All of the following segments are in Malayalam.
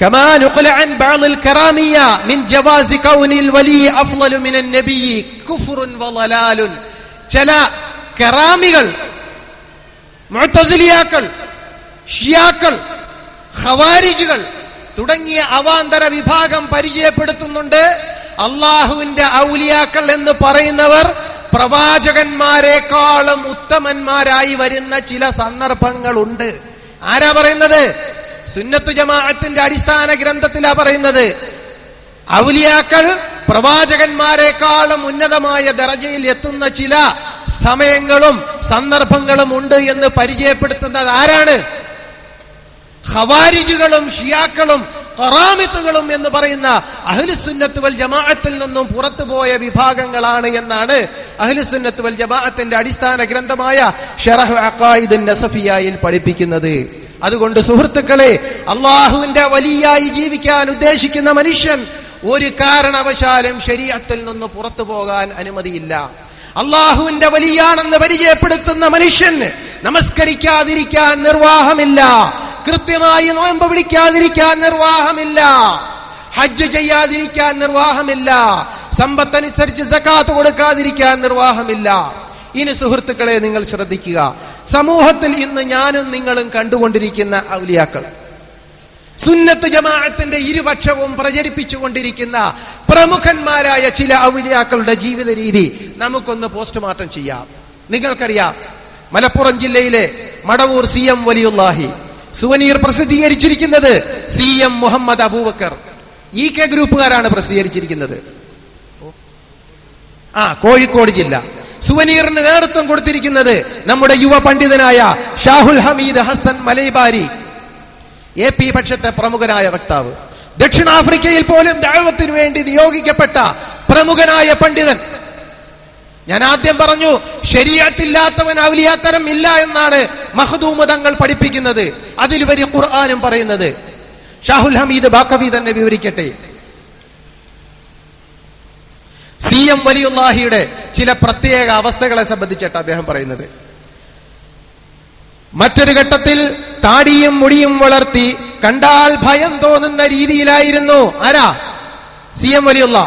كما نقل عن بعض الكرامية من جواز كون الولي أفضل من النبي كفر وضلال. ചില കറാമികൾ, മുഅ്തസിലിയാക്കൾ, ഷിയാക്കൾ, ഖവാരിജുകൾ തുടങ്ങിയ അവാന്തര വിഭാഗം പരിചയപ്പെടുത്തുന്നുണ്ട്, അള്ളാഹുവിന്റെ ഔലിയാക്കൾ എന്ന് പറയുന്നവർ പ്രവാചകന്മാരെക്കാളും ഉത്തമന്മാരായി വരുന്ന ചില സന്ദർഭങ്ങളുണ്ട്. ആരാ പറയുന്നത്? സുന്നത്ത് ജമാഅത്തിന്റെ അടിസ്ഥാന ഗ്രന്ഥത്തിലാ പറയുന്നത്. ഔലിയാക്കൾ പ്രവാചകന്മാരെക്കാളും ഉന്നതമായ ദറജയിൽ എത്തുന്ന ചില സമയങ്ങളും സന്ദർഭങ്ങളും ഉണ്ട് എന്ന് പരിചയപ്പെടുത്തുന്നത് ആരാണ്? ഖവാരിജുകളും ഷിയാക്കളും ഖറാമിത്തുകളും എന്ന് പറയുന്ന അഹ്ലുസുന്നത്ത് വൽ ജമാഅത്തിൽ നിന്നും പുറത്തുപോയ വിഭാഗങ്ങളാണ് എന്നാണ് അഹ്ലുസുന്നത്ത് വൽ ജമാഅത്തിന്റെ അടിസ്ഥാന ഗ്രന്ഥമായ ശറഹ് അഖായിദുൻ നസഫിയയിൽ പഠിപ്പിക്കുന്നത്. അതുകൊണ്ട് സുഹൃത്തുക്കളെ, അള്ളാഹുവിന്റെ വലിയായി ജീവിക്കാൻ ഉദ്ദേശിക്കുന്ന മനുഷ്യൻ ഒരു കാരണവശാലും ശരീഅത്തിൽ നിന്ന് പുറത്തു പോകാൻ അനുമതിയില്ല. അള്ളാഹുവിന്റെ വലിയാണെന്ന് പരിചയപ്പെടുത്തുന്ന മനുഷ്യന് നമസ്കരിക്കാതിരിക്കാൻ നിർവാഹമില്ല, കൃത്യമായി നോമ്പ് പിടിക്കാതിരിക്കാൻ നിർവാഹമില്ല, ഹജ്ജ് ചെയ്യാതിരിക്കാൻ നിർവാഹമില്ല, സമ്പത്തനുസരിച്ച് സകാത്ത് കൊടുക്കാതിരിക്കാൻ നിർവാഹമില്ല. ഇനി സുഹൃത്തുക്കളെ, നിങ്ങൾ ശ്രദ്ധിക്കുക. സമൂഹത്തിൽ ഇന്ന് ഞാനും നിങ്ങളും കണ്ടുകൊണ്ടിരിക്കുന്ന ഔലിയാക്കൾ, സുന്നത്ത് ജമാഅത്തിന്റെ ഇരുപക്ഷവും പ്രചരിപ്പിച്ചുകൊണ്ടിരിക്കുന്ന പ്രമുഖന്മാരായ ചില ഔലിയാക്കളുടെ ജീവിത രീതി നമുക്കൊന്ന് പോസ്റ്റ്മോർട്ടം ചെയ്യാം. നിങ്ങൾക്കറിയാം, മലപ്പുറം ജില്ലയിലെ മടവൂർ CM വലിയുല്ലാഹി സുവനീർ പ്രസിദ്ധീകരിച്ചിരിക്കുന്നത് CM മുഹമ്മദ് അബൂബക്കർ EK ഗ്രൂപ്പുകാരാണ് പ്രസിദ്ധീകരിച്ചിരിക്കുന്നത്. കോഴിക്കോട് ജില്ല. സുവനീറിന് നേതൃത്വം കൊടുത്തിരിക്കുന്നത് നമ്മുടെ യുവ പണ്ഡിതനായ ഷാഹുൽ ഹമീദ് ഹസൻ മലൈബാരി, AP പക്ഷത്തെ പ്രമുഖനായ വക്താവ്. ദക്ഷിണാഫ്രിക്കയിൽ പോലും ദഅവത്തിന് വേണ്ടി നിയോഗിക്കപ്പെട്ട പ്രമുഖനായ പണ്ഡിതൻ. ഞാൻ ആദ്യം പറഞ്ഞു, ശരീഅത്തില്ലാത്തവൻ ഔലിയാത്തരം ഇല്ല എന്നാണ് മഖ്ദൂമ് തങ്ങൾ പഠിപ്പിക്കുന്നത്. അതിലുപരി ഖുർആനും പറയുന്നത്. ഷാഹുൽ ഹമീദ് ബാക്കവി തന്നെ വിവരിക്കട്ടെ. CM വലിയുല്ലാഹിയുടെ ചില പ്രത്യേക അവസ്ഥകളെ സംബന്ധിച്ചിട്ട് അദ്ദേഹം പറയുന്നത്, മറ്റൊരു ഘട്ടത്തിൽ താടിയും മുടിയും വളർത്തി കണ്ടാൽ ഭയം തോന്നുന്ന രീതിയിലായിരുന്നു. ആരാ? CM വലിയുള്ള.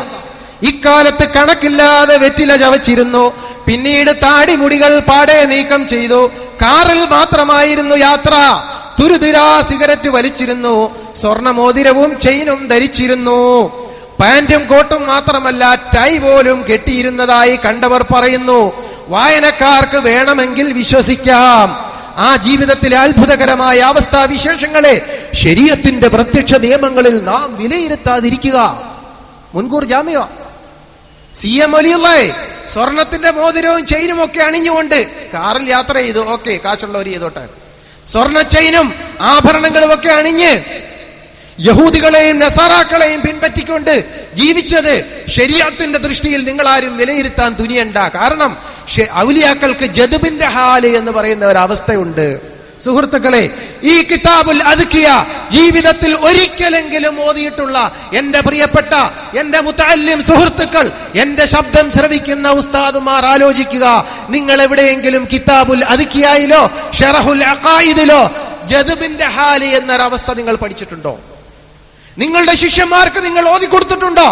ഇക്കാലത്ത് കണക്കില്ലാതെ വെറ്റില ചവച്ചിരുന്നു. പിന്നീട് താടിമുടികൾ പാടെ നീക്കം ചെയ്തു. കാറിൽ മാത്രമായിരുന്നു യാത്ര. തുരുതുരാ സിഗരറ്റ് വലിച്ചിരുന്നു. സ്വർണമോതിരവും ചെയിനും ധരിച്ചിരുന്നു. പാന്റും കോട്ടും മാത്രമല്ല, ടൈ പോലും കെട്ടിയിരുന്നതായി കണ്ടവർ പറയുന്നു. വായനക്കാർക്ക് വേണമെങ്കിൽ വിശ്വസിക്കാം. ആ ജീവിതത്തിലെ അത്ഭുതകരമായ അവസ്ഥാവിശേഷങ്ങളെ ശരീഅത്തിന്റെ പ്രത്യക്ഷ നിയമങ്ങളിൽ നാം വിലയിരുത്താതിരിക്കുക മുൻകൂർ ജാമ്യം. CM വലിയുള്ളേ സ്വർണത്തിന്റെ മോതിരവും ചെയിനും ഒക്കെ അണിഞ്ഞുകൊണ്ട് കാറിൽ യാത്ര ചെയ്തു. ഓക്കെ, കാശുള്ളവർ ചെയ്തോട്ടെ. സ്വർണ്ണ ചെയിനും ആഭരണങ്ങളും ഒക്കെ അണിഞ്ഞ് യഹൂദികളെയും നസാറാക്കളെയും പിൻപറ്റിക്കൊണ്ട് ജീവിച്ചത് ശരീഅത്തിന്റെ ദൃഷ്ടിയിൽ നിങ്ങൾ ആരും വിലയിരുത്താൻ തുനിയണ്ട. കാരണം ഔലിയാക്കൾക്ക് ജദ്ബിന്റെ ഹാല് എന്ന് പറയുന്ന ഒരു അവസ്ഥയുണ്ട്. സുഹൃത്തുക്കളെ, ഈ കിതാബുൽ അദ്കിയ ജീവിതത്തിൽ ഒരിക്കലെങ്കിലും ഓതിയിട്ടുള്ള എന്റെ പ്രിയപ്പെട്ട എന്റെ മുതഅല്ലിം സുഹൃത്തുക്കൾ, എന്റെ ശബ്ദം ശ്രവിക്കുന്ന ഉസ്താദുമാർ ആലോചിക്കുക. നിങ്ങൾ എവിടെയെങ്കിലും കിതാബുൽ അദ്കിയയിലോ ശറഹുൽ അഖായിദിലോ ജദ്ബിന്റെ ഹാല് എന്നൊരവസ്ഥ നിങ്ങൾ പഠിച്ചിട്ടുണ്ടോ? നിങ്ങളുടെ ശിഷ്യന്മാർക്ക് നിങ്ങൾ ഓതി കൊടുത്തിട്ടുണ്ടോ?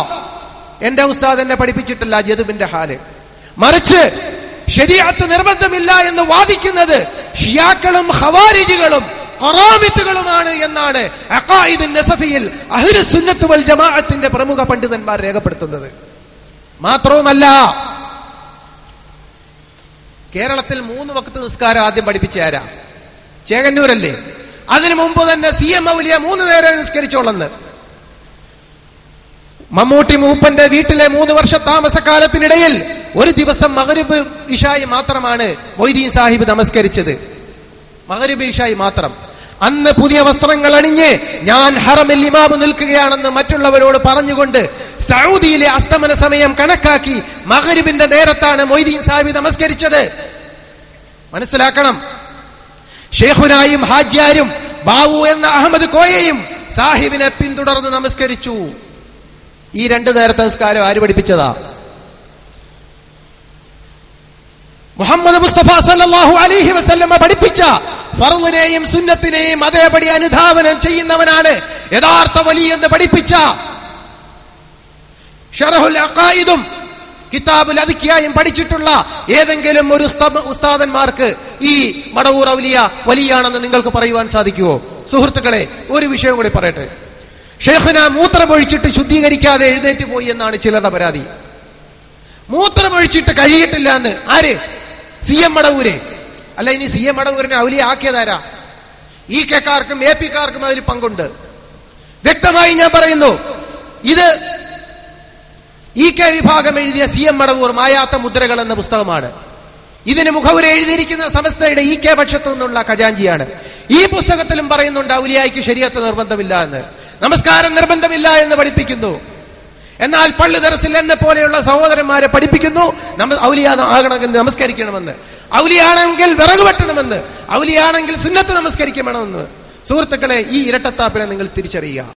എന്റെ ഉസ്താദ് എന്നെ പഠിപ്പിച്ചിട്ടില്ല ജദ്ബിന്റെ ഹാല്. മറിച്ച് ശരീഅത്ത് നിർബന്ധമില്ല എന്ന് വാദിക്കുന്നത് ഷിയാക്കളും ഖവാരിജുകളും ഖറാമിത്തുകളുമാണ് എന്നാണ് അഖായിദുൻ നസഫിയിൽ അഹ്ലുസുന്നത്ത് വൽ ജമാഅത്തിന്റെ പ്രമുഖ പണ്ഡിതന്മാർ രേഖപ്പെടുത്തുന്നത്. മാത്രവുമല്ല, കേരളത്തിൽ 3 വഖ്ത് നിസ്കാരം ആദ്യം പഠിപ്പിച്ച ആരാ? ചേകന്നൂരല്ലേ? അതിനു മുമ്പ് തന്നെ CM ഔലിയ 3 നേരം നിസ്കരിച്ചോളന്ന്. മമ്മൂട്ടി മൂപ്പന്റെ വീട്ടിലെ 3 വർഷ താമസക്കാലത്തിനിടയിൽ ഒരു ദിവസം മഗ്രിബ് ഇശായി മാത്രമാണ് മൊയ്തീൻ സാഹിബ് നമസ്കരിച്ചത്. മഗ്രിബ് ഇശായി മാത്രം. അന്ന് പുതിയ വസ്ത്രങ്ങൾ അണിഞ്ഞ് ഞാൻ ഹറമിൽ ഇമാമ് നിൽക്കുകയാണെന്ന് മറ്റുള്ളവരോട് പറഞ്ഞുകൊണ്ട് സൗദിയിലെ അസ്തമന സമയം കണക്കാക്കി മഗ്രിബിന്റെ നേരത്താണ് മൊയ്തീൻ സാഹിബ് നമസ്കരിച്ചത്. മനസ്സിലാക്കണം. ഷേഖുനായും ഹാജിയാരും ബാവു എന്ന അഹമ്മദ് കോയയും സാഹിബിനെ പിന്തുടർന്ന് നമസ്കരിച്ചു. ഈ 2 നേരത്തെ നിസ്കാരം ആര് പഠിപ്പിച്ചതാ? മുഹമ്മദ് മുസ്തഫ സല്ലല്ലാഹു അലൈഹി വസല്ലമ പഠിപ്പിച്ച ഫർളിനെയും സുന്നത്തിനെയും അതേപടി അനുധാവനം ചെയ്യുന്നവനാണ് യഥാർത്ഥ വലി എന്ന് പഠിപ്പിച്ച ഷറഹുൽ അഖായിദും കിതാബുൽ അദ്കിയായും പഠിച്ചിട്ടുള്ള ഏതെങ്കിലും ഒരു ഉസ്താദന്മാർക്ക് ഈ മടവൂർ ഔലിയ വലിയാണെന്ന് നിങ്ങൾക്ക് പറയുവാൻ സാധിക്കുമോ? സുഹൃത്തുക്കളെ, ഒരു വിഷയം കൂടി പറയട്ടെ. ഷെയ്ഖിന മൂത്രമൊഴിച്ചിട്ട് ശുദ്ധീകരിക്കാതെ എഴുന്നേറ്റ് പോയി എന്നാണ് ചിലരുടെ പരാതി. മൂത്രമൊഴിച്ചിട്ട് കഴിയിട്ടില്ല എന്ന് ആര്? CM മടവൂരെ. അല്ല, ഇനി CM മടവൂരിനെ ഔലിയ ആക്കിയതാരാ? EK-ക്കാർക്കും AP-ക്കാർക്കും അതിൽ പങ്കുണ്ട്. വ്യക്തമായി ഞാൻ പറയുന്നു, ഇത് EK വിഭാഗം എഴുതിയ CM മടവൂർ മായാത്ത മുദ്രകൾ എന്ന പുസ്തകമാണ്. ഇതിന് മുഖവുര എഴുതിയിരിക്കുന്ന സമസ്തയുടെ EK പക്ഷത്തു നിന്നുള്ള ഖജാഞ്ചിയാണ്. ഈ പുസ്തകത്തിലും പറയുന്നുണ്ട് ഔലിയായ്ക്ക് ശരീഅത്ത് നിർബന്ധമില്ല എന്ന്, നമസ്കാരം നിർബന്ധമില്ല എന്ന് പഠിപ്പിക്കുന്നു. എന്നാൽ പള്ളി ദർസിൽ എന്നെ പോലെയുള്ള സഹോദരന്മാരെ പഠിപ്പിക്കുന്നു ഔലിയ ആകണമെങ്കിൽ നമസ്കരിക്കണമെന്ന്, ഔലിയാണെങ്കിൽ വിറക് വെട്ടണമെന്ന്, ഔലിയാണെങ്കിൽ സുന്നത്ത് നമസ്കരിക്കണമെന്ന്. സുഹൃത്തുക്കളെ, ഈ ഇരട്ടത്താപ്പിനെ നിങ്ങൾ തിരിച്ചറിയുക.